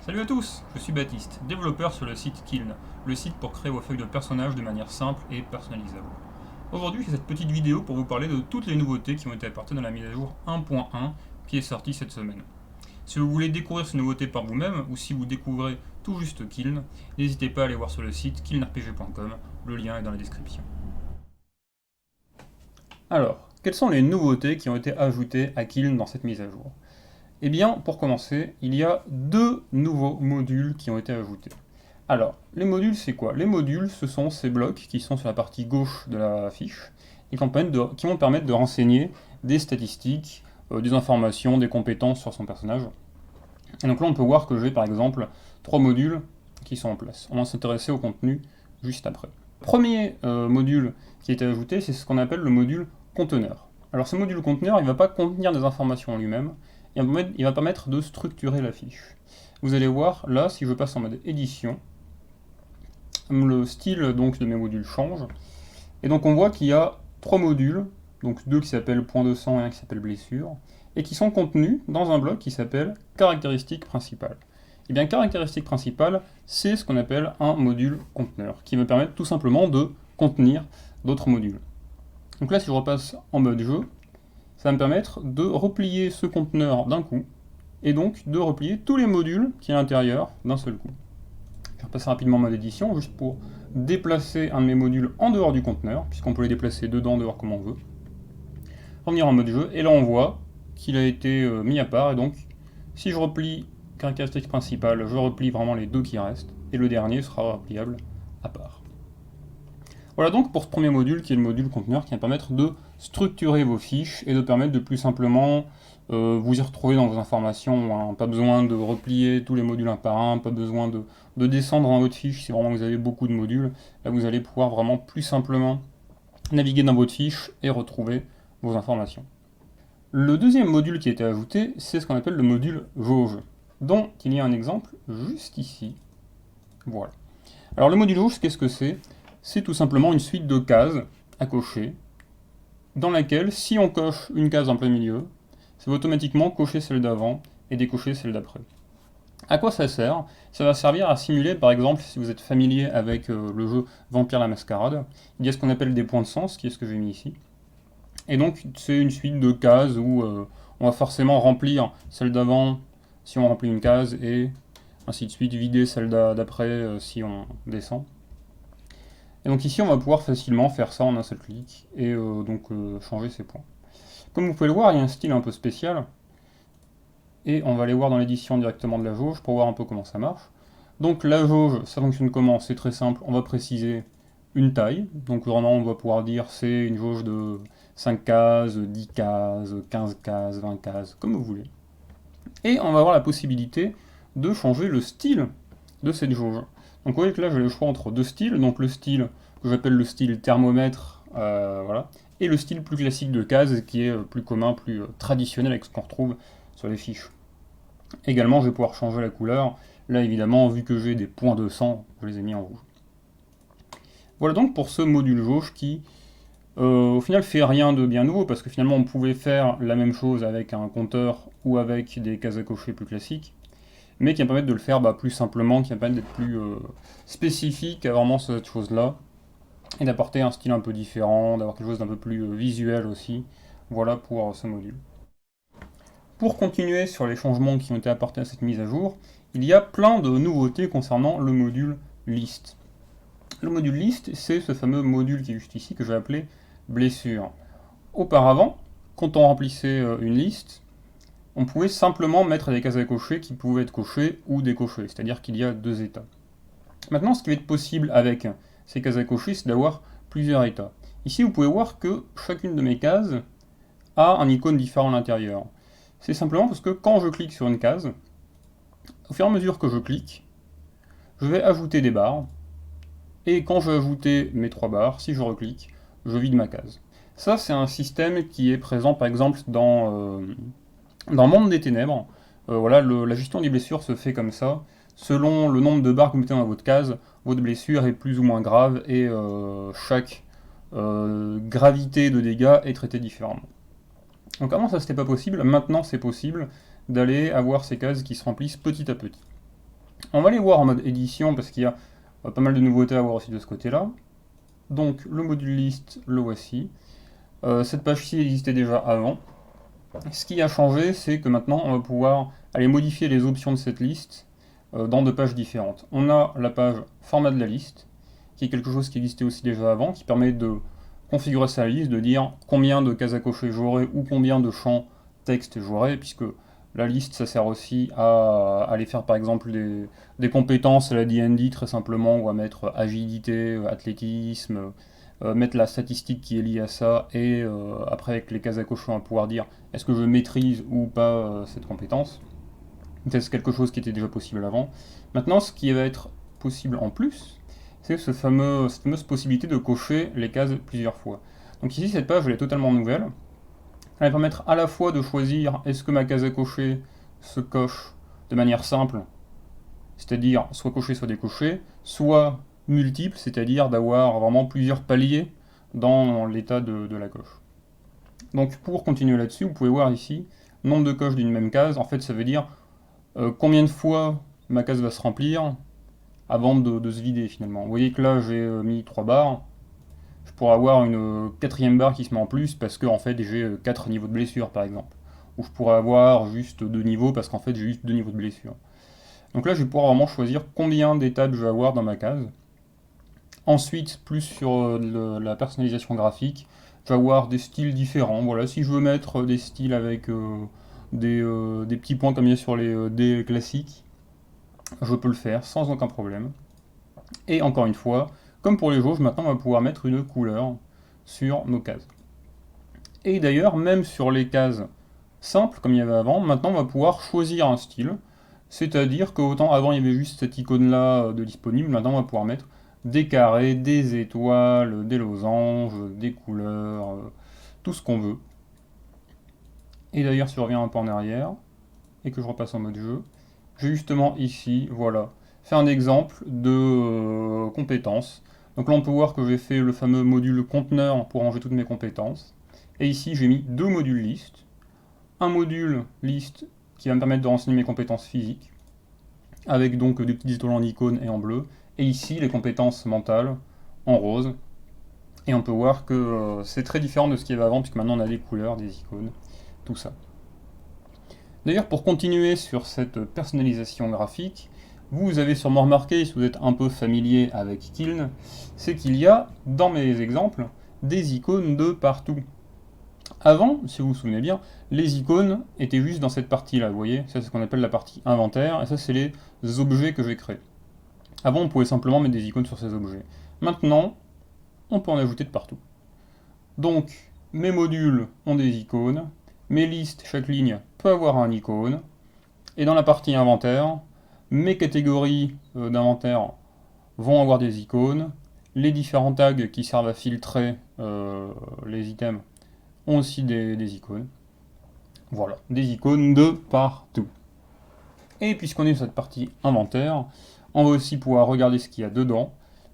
Salut à tous, je suis Baptiste, développeur sur le site Kiln, le site pour créer vos feuilles de personnages de manière simple et personnalisable. Aujourd'hui, je fais cette petite vidéo pour vous parler de toutes les nouveautés qui ont été apportées dans la mise à jour 1.1 qui est sortie cette semaine. Si vous voulez découvrir ces nouveautés par vous-même, ou si vous découvrez tout juste Kiln, n'hésitez pas à aller voir sur le site kilnrpg.com, le lien est dans la description. Alors, quelles sont les nouveautés qui ont été ajoutées à Kiln dans cette mise à jour? Eh bien, pour commencer, il y a deux nouveaux modules qui ont été ajoutés. Alors, les modules, c'est quoi? Les modules, ce sont ces blocs qui sont sur la partie gauche de la fiche et qui vont permettre de renseigner des statistiques, des informations, des compétences sur son personnage. Et donc là, on peut voir que j'ai par exemple trois modules qui sont en place. On va s'intéresser au contenu juste après. Le premier module qui a été ajouté, c'est ce qu'on appelle le module conteneur. Alors ce module conteneur, il ne va pas contenir des informations en lui-même, il va permettre de structurer la fiche. Vous allez voir, là, si je passe en mode édition, le style donc, de mes modules change. Et donc on voit qu'il y a trois modules, donc deux qui s'appellent point de sang et un qui s'appelle blessure, et qui sont contenus dans un bloc qui s'appelle caractéristiques principales. Et bien caractéristique principale, c'est ce qu'on appelle un module conteneur, qui va permettre tout simplement de contenir d'autres modules. Donc là, si je repasse en mode jeu, ça va me permettre de replier ce conteneur d'un coup, et donc de replier tous les modules qui est à l'intérieur d'un seul coup. Je vais repasser rapidement en mode édition, juste pour déplacer un de mes modules en dehors du conteneur, puisqu'on peut les déplacer dedans, dehors, comme on veut. Revenir en mode jeu, et là on voit qu'il a été mis à part, et donc si je replie caractéristique principale, je replie vraiment les deux qui restent, et le dernier sera repliable à part. Voilà donc pour ce premier module qui est le module conteneur qui va permettre de structurer vos fiches et de permettre de plus simplement vous y retrouver dans vos informations. Hein. Pas besoin de replier tous les modules un par un, pas besoin de descendre dans votre fiche si vraiment vous avez beaucoup de modules. Là vous allez pouvoir vraiment plus simplement naviguer dans votre fiche et retrouver vos informations. Le deuxième module qui a été ajouté, c'est ce qu'on appelle le module jauge, dont il y a un exemple juste ici. Voilà. Alors le module jauge, qu'est-ce que c'est? C'est tout simplement une suite de cases à cocher, dans laquelle, si on coche une case en plein milieu, ça va automatiquement cocher celle d'avant et décocher celle d'après. À quoi ça sert? Ça va servir à simuler, par exemple, si vous êtes familier avec le jeu Vampire la Mascarade, il y a ce qu'on appelle des points de sens, qui est ce que j'ai mis ici. Et donc, c'est une suite de cases où on va forcément remplir celle d'avant si on remplit une case, et ainsi de suite, vider celle d'après si on descend. Et donc ici, on va pouvoir facilement faire ça en un seul clic et changer ses points. Comme vous pouvez le voir, il y a un style un peu spécial. Et on va aller voir dans l'édition directement de la jauge pour voir un peu comment ça marche. Donc la jauge, ça fonctionne comment? C'est très simple, on va préciser une taille. Donc vraiment, on va pouvoir dire c'est une jauge de 5 cases, 10 cases, 15 cases, 20 cases, comme vous voulez. Et on va avoir la possibilité de changer le style de cette jauge. Donc vous voyez que là j'ai le choix entre deux styles, donc le style que j'appelle le style thermomètre, voilà, et le style plus classique de case qui est plus commun, plus traditionnel avec ce qu'on retrouve sur les fiches. Également je vais pouvoir changer la couleur, là évidemment vu que j'ai des points de sang, je les ai mis en rouge. Voilà donc pour ce module jauge qui au final fait rien de bien nouveau parce que finalement on pouvait faire la même chose avec un compteur ou avec des cases à cocher plus classiques, mais qui va permettre de le faire plus simplement, qui va permettre d'être plus spécifique à vraiment cette chose-là, et d'apporter un style un peu différent, d'avoir quelque chose d'un peu plus visuel aussi. Voilà pour ce module. Pour continuer sur les changements qui ont été apportés à cette mise à jour, il y a plein de nouveautés concernant le module list. Le module list, c'est ce fameux module qui est juste ici, que je vais appeler blessure. Auparavant, quand on remplissait une liste, on pouvait simplement mettre des cases à cocher qui pouvaient être cochées ou décochées, c'est-à-dire qu'il y a deux états. Maintenant, ce qui va être possible avec ces cases à cocher, c'est d'avoir plusieurs états. Ici, vous pouvez voir que chacune de mes cases a un icône différent à l'intérieur. C'est simplement parce que quand je clique sur une case, au fur et à mesure que je clique, je vais ajouter des barres, et quand je vais ajouter mes trois barres, si je reclique, je vide ma case. Ça, c'est un système qui est présent par exemple dans Monde des Ténèbres. Voilà, la gestion des blessures se fait comme ça. Selon le nombre de barres que vous mettez dans votre case, votre blessure est plus ou moins grave et chaque gravité de dégâts est traitée différemment. Donc avant ça c'était pas possible, maintenant c'est possible d'aller avoir ces cases qui se remplissent petit à petit. On va aller voir en mode édition parce qu'il y a pas mal de nouveautés à voir aussi de ce côté-là. Donc le module list, le voici. Cette page-ci existait déjà avant. Ce qui a changé, c'est que maintenant on va pouvoir aller modifier les options de cette liste dans deux pages différentes. On a la page format de la liste, qui est quelque chose qui existait aussi déjà avant, qui permet de configurer sa liste, de dire combien de cases à cocher j'aurai ou combien de champs texte j'aurai, puisque la liste ça sert aussi à aller faire par exemple des compétences à la D&D très simplement, ou à mettre agilité, athlétisme, mettre la statistique qui est liée à ça, et après avec les cases à cocher on va pouvoir dire est-ce que je maîtrise ou pas cette compétence. C'est quelque chose qui était déjà possible avant. Maintenant ce qui va être possible en plus, c'est cette fameuse possibilité de cocher les cases plusieurs fois. Donc ici cette page elle est totalement nouvelle. Elle va permettre à la fois de choisir est-ce que ma case à cocher se coche de manière simple, c'est-à-dire soit coché soit décoché, soit multiple, c'est-à-dire d'avoir vraiment plusieurs paliers dans l'état de la coche. Donc pour continuer là-dessus, vous pouvez voir ici, nombre de coches d'une même case, en fait ça veut dire combien de fois ma case va se remplir avant de se vider finalement. Vous voyez que là j'ai mis 3 barres, je pourrais avoir une quatrième barre qui se met en plus parce que en fait j'ai 4 niveaux de blessure par exemple. Ou je pourrais avoir juste 2 niveaux parce qu'en fait j'ai juste 2 niveaux de blessure. Donc là je vais pouvoir vraiment choisir combien d'étapes je vais avoir dans ma case. Ensuite, plus sur la personnalisation graphique, je vais avoir des styles différents. Voilà, si je veux mettre des styles avec des petits points comme il y a sur les dés classiques, je peux le faire sans aucun problème. Et encore une fois, comme pour les jauges, maintenant on va pouvoir mettre une couleur sur nos cases. Et d'ailleurs, même sur les cases simples, comme il y avait avant, maintenant on va pouvoir choisir un style. C'est-à-dire qu'autant avant il y avait juste cette icône-là de disponible, maintenant on va pouvoir mettre des carrés, des étoiles, des losanges, des couleurs, tout ce qu'on veut. Et d'ailleurs, si je reviens un peu en arrière, et que je repasse en mode jeu, j'ai justement ici, voilà, fait un exemple de compétences. Donc là, on peut voir que j'ai fait le fameux module conteneur pour ranger toutes mes compétences. Et ici, j'ai mis deux modules list. Un module list qui va me permettre de renseigner mes compétences physiques, avec donc des petites étoiles en icône et en bleu. Et ici, les compétences mentales en rose. Et on peut voir que c'est très différent de ce qu'il y avait avant, puisque maintenant on a des couleurs, des icônes, tout ça. D'ailleurs, pour continuer sur cette personnalisation graphique, vous avez sûrement remarqué, si vous êtes un peu familier avec Kiln, c'est qu'il y a, dans mes exemples, des icônes de partout. Avant, si vous vous souvenez bien, les icônes étaient juste dans cette partie-là, vous voyez, ça c'est ce qu'on appelle la partie inventaire, et ça c'est les objets que j'ai créés. Avant, on pouvait simplement mettre des icônes sur ces objets. Maintenant, on peut en ajouter de partout. Donc, mes modules ont des icônes, mes listes, chaque ligne peut avoir un icône, et dans la partie inventaire, mes catégories d'inventaire vont avoir des icônes, les différents tags qui servent à filtrer les items ont aussi des icônes. Voilà, des icônes de partout. Et puisqu'on est sur cette partie inventaire, on va aussi pouvoir regarder ce qu'il y a dedans,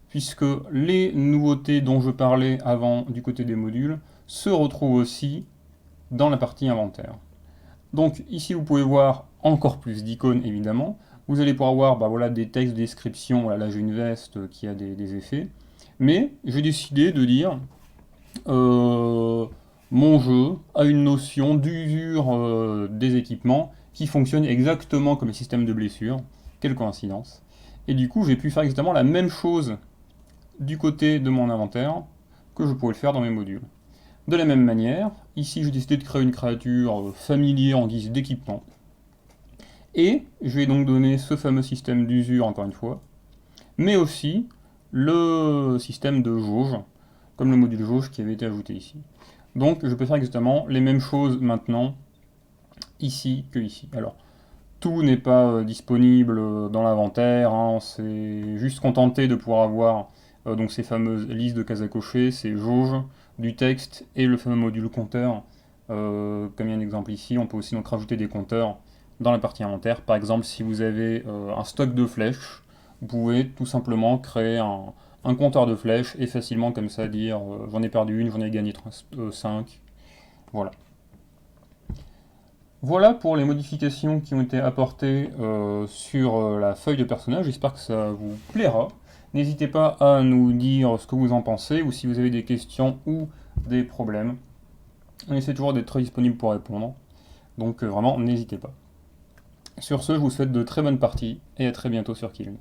puisque les nouveautés dont je parlais avant du côté des modules se retrouvent aussi dans la partie inventaire. Donc ici vous pouvez voir encore plus d'icônes évidemment. Vous allez pouvoir voir voilà, des textes de description, voilà, là j'ai une veste qui a des effets. Mais j'ai décidé de dire mon jeu a une notion d'usure des équipements qui fonctionne exactement comme le système de blessure. Quelle coïncidence. Et du coup j'ai pu faire exactement la même chose du côté de mon inventaire que je pouvais le faire dans mes modules. De la même manière, ici j'ai décidé de créer une créature familière en guise d'équipement. Et je vais donc donner ce fameux système d'usure encore une fois, mais aussi le système de jauge, comme le module jauge qui avait été ajouté ici. Donc je peux faire exactement les mêmes choses maintenant ici que ici. Alors, tout n'est pas disponible dans l'inventaire, hein, on s'est juste contenté de pouvoir avoir donc ces fameuses listes de cases à cocher, ces jauges, du texte et le fameux module compteur. Comme il y a un exemple ici, on peut aussi donc rajouter des compteurs dans la partie inventaire. Par exemple, si vous avez un stock de flèches, vous pouvez tout simplement créer un compteur de flèches et facilement comme ça dire j'en ai perdu une, j'en ai gagné 5. Voilà. Voilà pour les modifications qui ont été apportées sur la feuille de personnage, j'espère que ça vous plaira. N'hésitez pas à nous dire ce que vous en pensez, ou si vous avez des questions ou des problèmes. On essaie toujours d'être très disponible pour répondre, donc vraiment n'hésitez pas. Sur ce, je vous souhaite de très bonnes parties, et à très bientôt sur Kill.